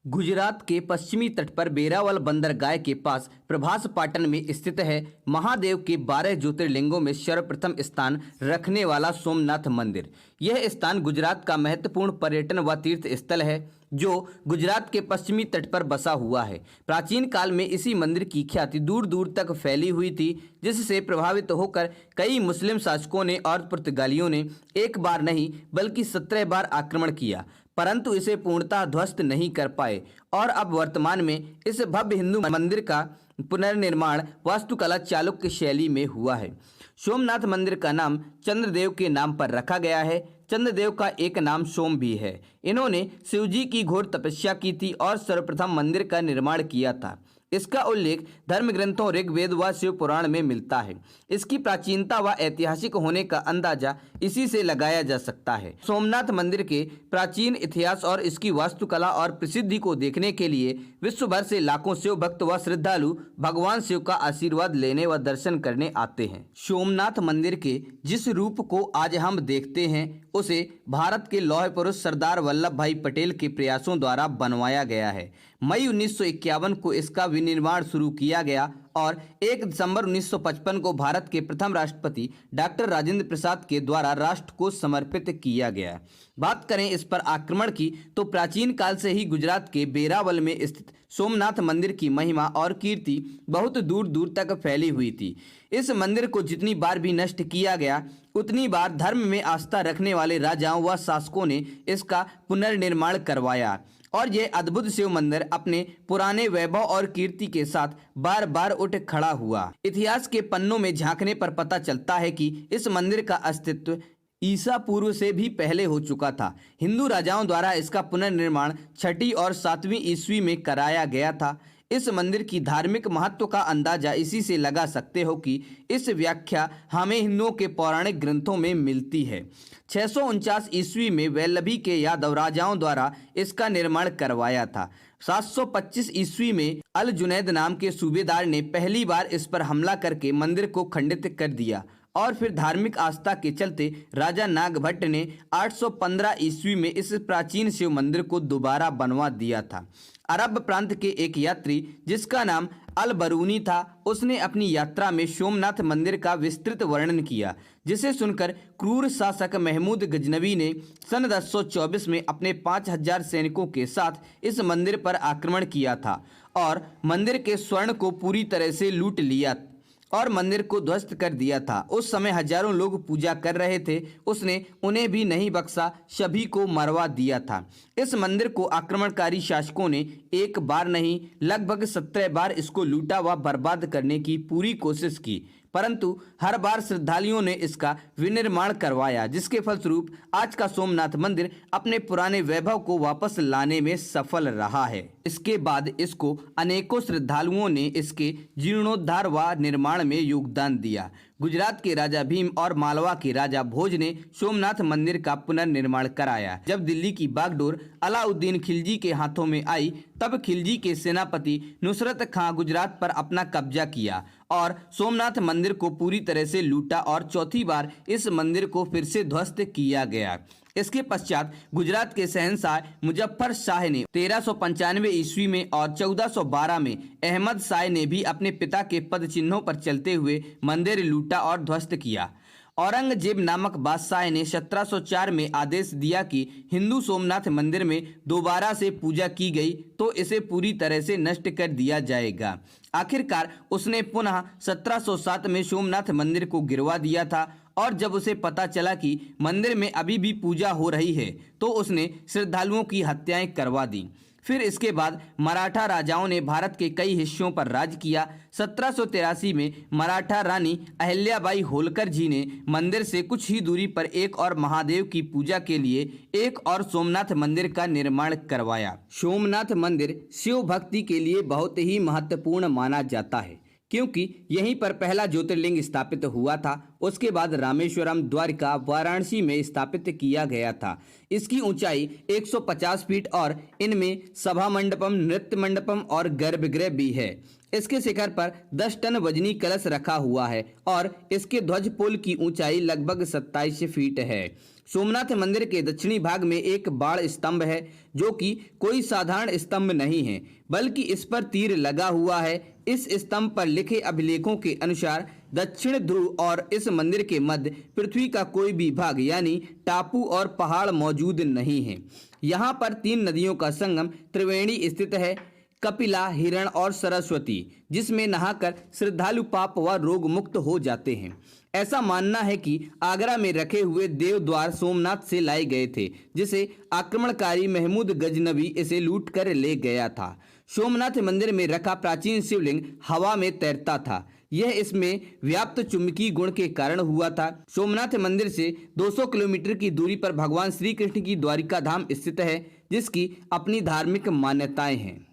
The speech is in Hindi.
गुजरात के पश्चिमी तट पर वेरावल बंदरगाह के पास प्रभास पाटन में स्थित है महादेव के 12 ज्योतिर्लिंगों में सर्वप्रथम स्थान रखने वाला सोमनाथ मंदिर। यह स्थान गुजरात का महत्वपूर्ण पर्यटन व तीर्थ स्थल है जो गुजरात के पश्चिमी तट पर बसा हुआ है। प्राचीन काल में इसी मंदिर की ख्याति दूर दूर तक फैली हुई थी, जिससे प्रभावित होकर कई मुस्लिम शासकों ने और पुर्तगालियों ने एक बार नहीं बल्कि 17 बार आक्रमण किया, परंतु इसे पूर्णतः ध्वस्त नहीं कर पाए। और अब वर्तमान में इस भव्य हिंदू मंदिर का पुनर्निर्माण वास्तुकला चालुक्य शैली में हुआ है। सोमनाथ मंदिर का नाम चंद्रदेव के नाम पर रखा गया है। चंद्रदेव का एक नाम सोम भी है। इन्होंने शिवजी की घोर तपस्या की थी और सर्वप्रथम मंदिर का निर्माण किया था। इसका उल्लेख धर्म ग्रंथों ऋग्वेद व शिव पुराण में मिलता है। इसकी प्राचीनता व ऐतिहासिक होने का अंदाजा इसी से लगाया जा सकता है। सोमनाथ मंदिर के प्राचीन इतिहास और इसकी वास्तुकला और प्रसिद्धि को देखने के लिए विश्व भर से लाखों शिव भक्त व श्रद्धालु भगवान शिव का आशीर्वाद लेने व दर्शन करने आते हैं। सोमनाथ मंदिर के जिस रूप को आज हम देखते हैं उसे भारत के लौह पुरुष सरदार वल्लभ भाई पटेल के प्रयासों द्वारा बनवाया गया है। मई 1951 को इसका विनिर्माण शुरू किया गया और 1 दिसंबर 1955 को भारत के प्रथम राष्ट्रपति डॉक्टर राजेंद्र प्रसाद के द्वारा राष्ट्र को समर्पित किया गया। बात करें इस पर आक्रमण की तो प्राचीन काल से ही गुजरात के वेरावल में स्थित सोमनाथ मंदिर की महिमा और कीर्ति बहुत दूर दूर तक फैली हुई थी। इस मंदिर को जितनी बार भी नष्ट किया गया उतनी बार धर्म में आस्था रखने वाले राजाओं व शासकों ने इसका पुनर्निर्माण करवाया और यह अद्भुत शिव मंदिर अपने पुराने वैभव और कीर्ति के साथ बार बार उठ खड़ा हुआ। इतिहास के पन्नों में झांकने पर पता चलता है कि इस मंदिर का अस्तित्व ईसा पूर्व से भी पहले हो चुका था। हिंदू राजाओं द्वारा इसका पुनर्निर्माण 6वीं और 7वीं ईस्वी में कराया गया था। इस मंदिर की धार्मिक महत्व का अंदाजा इसी से लगा सकते हो कि इस व्याख्या हमें हिंदुओं के पौराणिक ग्रंथों में मिलती है। 649 ईस्वी में वल्लभी के यादव राजाओं द्वारा इसका निर्माण करवाया था। 725 ईस्वी में अल जुनैद नाम के सूबेदार ने पहली बार इस पर हमला करके मंदिर को खंडित कर दिया और फिर धार्मिक आस्था के चलते राजा नागभट्ट ने 815 ईस्वी में इस प्राचीन शिव मंदिर को दोबारा बनवा दिया था। अरब प्रांत के एक यात्री जिसका नाम अल बरूनी था, उसने अपनी यात्रा में सोमनाथ मंदिर का विस्तृत वर्णन किया, जिसे सुनकर क्रूर शासक महमूद गजनवी ने सन 1024 में अपने 5000 सैनिकों के साथ इस मंदिर पर आक्रमण किया था और मंदिर के स्वर्ण को पूरी तरह से लूट लिया और मंदिर को ध्वस्त कर दिया था। उस समय हजारों लोग पूजा कर रहे थे। उसने उन्हें भी नहीं बख्शा, सभी को मरवा दिया था। इस मंदिर को आक्रमणकारी शासकों ने एक बार नहीं लगभग 17 बार इसको लूटा व बर्बाद करने की पूरी कोशिश की, परंतु हर बार श्रद्धालुओं ने इसका विनिर्माण करवाया, जिसके फलस्वरूप आज का सोमनाथ मंदिर अपने पुराने वैभव को वापस लाने में सफल रहा है। इसके बाद इसको अनेकों श्रद्धालुओं ने इसके जीर्णोद्धार व निर्माण में योगदान दिया। गुजरात के राजा भीम और मालवा के राजा भोज ने सोमनाथ मंदिर का पुनर्निर्माण कराया। जब दिल्ली की बागडोर अलाउद्दीन खिलजी के हाथों में आई तब खिलजी के सेनापति नुसरत खां गुजरात पर अपना कब्जा किया और सोमनाथ मंदिर को पूरी तरह से लूटा और चौथी बार इस मंदिर को फिर से ध्वस्त किया गया। इसके पश्चात गुजरात के शहंशाह मुजफ्फर शाह ने 1395 ईस्वी में और 1412 में अहमद शाह ने भी अपने पिता के पद चिन्हों पर चलते हुए मंदिर लूटा और ध्वस्त किया। औरंगजेब नामक बादशाह ने 1704 में आदेश दिया कि हिंदू सोमनाथ मंदिर में दोबारा से पूजा की गई तो इसे पूरी तरह से नष्ट कर दिया जाएगा। आखिरकार उसने पुनः 1707 में सोमनाथ मंदिर को गिरवा दिया था और जब उसे पता चला कि मंदिर में अभी भी पूजा हो रही है तो उसने श्रद्धालुओं की हत्याएं करवा दी। फिर इसके बाद मराठा राजाओं ने भारत के कई हिस्सों पर राज किया। 1783 में मराठा रानी अहिल्याबाई होलकर जी ने मंदिर से कुछ ही दूरी पर एक और महादेव की पूजा के लिए एक और सोमनाथ मंदिर का निर्माण करवाया। सोमनाथ मंदिर शिव भक्ति के लिए बहुत ही महत्वपूर्ण माना जाता है क्योंकि यहीं पर पहला ज्योतिर्लिंग स्थापित हुआ था। उसके बाद रामेश्वरम, द्वारिका, वाराणसी में स्थापित किया गया था। इसकी ऊंचाई 150 फीट और इनमें सभा मंडपम, नृत्य मंडपम और गर्भगृह भी है। इसके शिखर पर 10 टन वजनी कलश रखा हुआ है और इसके ध्वज पोल की ऊंचाई लगभग 27 फीट है। सोमनाथ मंदिर के दक्षिणी भाग में एक बाण स्तंभ है, जो कि कोई साधारण स्तंभ नहीं है, बल्कि इस पर तीर लगा हुआ है। इस स्तंभ पर लिखे अभिलेखों के अनुसार दक्षिण ध्रुव और इस मंदिर के मध्य पृथ्वी का कोई भी भाग यानी टापू और पहाड़ मौजूद नहीं है। यहाँ पर 3 नदियों का संगम त्रिवेणी स्थित है, कपिला, हिरण और सरस्वती, जिसमें नहाकर श्रद्धालु पाप व रोग मुक्त हो जाते हैं। ऐसा मानना है कि आगरा में रखे हुए देव द्वार सोमनाथ से लाए गए थे, जिसे आक्रमणकारी महमूद गजनवी इसे लूट कर ले गया था। सोमनाथ मंदिर में रखा प्राचीन शिवलिंग हवा में तैरता था। यह इसमें व्याप्त चुंबकीय गुण के कारण हुआ था। सोमनाथ मंदिर से 200 किलोमीटर की दूरी पर भगवान श्री कृष्ण की द्वारिका धाम स्थित है, जिसकी अपनी धार्मिक मान्यताएं हैं।